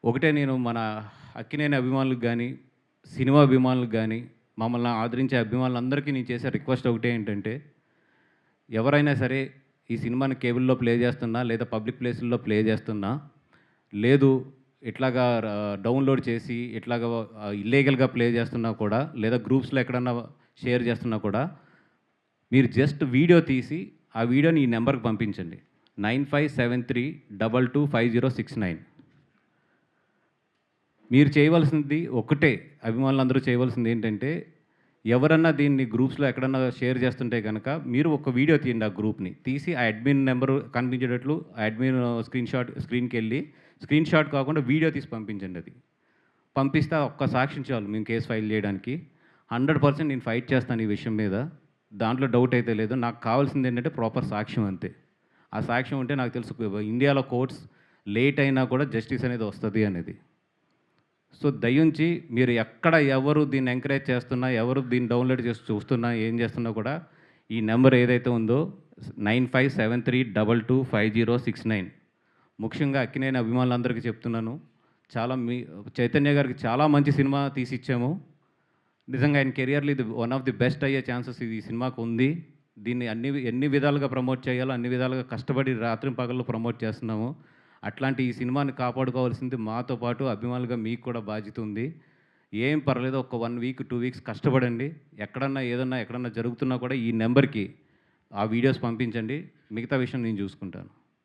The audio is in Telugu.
ఒకటే నేను మన అక్కినేని అభిమానులకు గానీ, సినిమా అభిమానులకు గానీ, మమ్మల్ని ఆదరించే అభిమానులందరికీ నేను చేసే రిక్వెస్ట్ ఒకటే ఏంటంటే, ఎవరైనా సరే ఈ సినిమాని కేబుల్‌లో ప్లే చేస్తున్నా, లేదా పబ్లిక్ ప్లేసుల్లో ప్లే చేస్తున్నా, లేదు ఇట్లాగా డౌన్‌లోడ్ చేసి ఇట్లాగా ఇల్లీగల్‌గా ప్లే చేస్తున్నా కూడా, లేదా గ్రూప్స్‌లో ఎక్కడన్నా షేర్ చేస్తున్నా కూడా, మీరు జస్ట్ వీడియో తీసి, ఆ వీడియోని ఈ నంబర్‌కి పంపించండి. 9573225069. మీరు చేయవలసింది ఒక్కటే, అభిమానులందరూ చేయవలసింది ఏంటంటే, ఎవరన్నా దీన్ని గ్రూప్స్‌లో ఎక్కడన్నా షేర్ చేస్తుంటే గనక, మీరు ఒక వీడియో తీయండి ఆ గ్రూప్‌ని. తీసి ఆ అడ్మిన్ నంబరు కనిపించేటట్లు ఆ అడ్మిన్ స్క్రీన్‌కెళ్ళి, స్క్రీన్‌షాట్ కాకుండా వీడియో తీసి పంపించండి అది. పంపిస్తే ఆ ఒక్క సాక్ష్యం చాలు మేము కేస్ ఫైల్ చేయడానికి. 100% నేను ఫైట్ చేస్తాను ఈ విషయం మీద. దాంట్లో డౌట్ అయితే లేదు. నాకు కావాల్సింది ఏంటంటే ప్రాపర్ సాక్ష్యం అంతే. ఆ సాక్ష్యం ఉంటే నాకు తెలుసు ఇండియాలో కోర్ట్స్ లేట్ అయినా కూడా జస్టిస్ అనేది వస్తది అనేది. సో, దయుంచి మీరు ఎక్కడ ఎవరు దీన్ని ఎంకరేజ్ చేస్తున్నా, ఎవరు దీన్ని డౌన్‌లోడ్ చేసి చూస్తున్నా, ఏం చేస్తున్నా కూడా ఈ నంబర్ ఏదైతే ఉందో 9573225069. ముఖ్యంగా అక్కినేని అభిమానులందరికీ చెప్తున్నాను. చాలా చైతన్య గారికి చాలా మంచి సినిమా తీసిచ్చాము. నిజంగా ఆయన కెరియర్‌లో ఇది వన్ ఆఫ్ ది బెస్ట్ అయ్యే ఛాన్సెస్ ఈ సినిమాకు ఉంది. దీన్ని ఎన్ని విధాలుగా ప్రమోట్ చేయాలో అన్ని విధాలుగా కష్టపడి రాత్రింపగళ్ళు ప్రమోట్ చేస్తున్నాము. అట్లాంటి ఈ సినిమాని కాపాడుకోవాల్సింది మాతో పాటు అభిమానులుగా మీకు కూడా బాధ్యత ఉంది. ఏం పర్లేదు ఒక 1 వీక్, 2 వీక్స్ కష్టపడండి. ఎక్కడన్నా జరుగుతున్నా కూడా ఈ నంబర్‌కి ఆ వీడియోస్ పంపించండి. మిగతా విషయం నేను చూసుకుంటాను.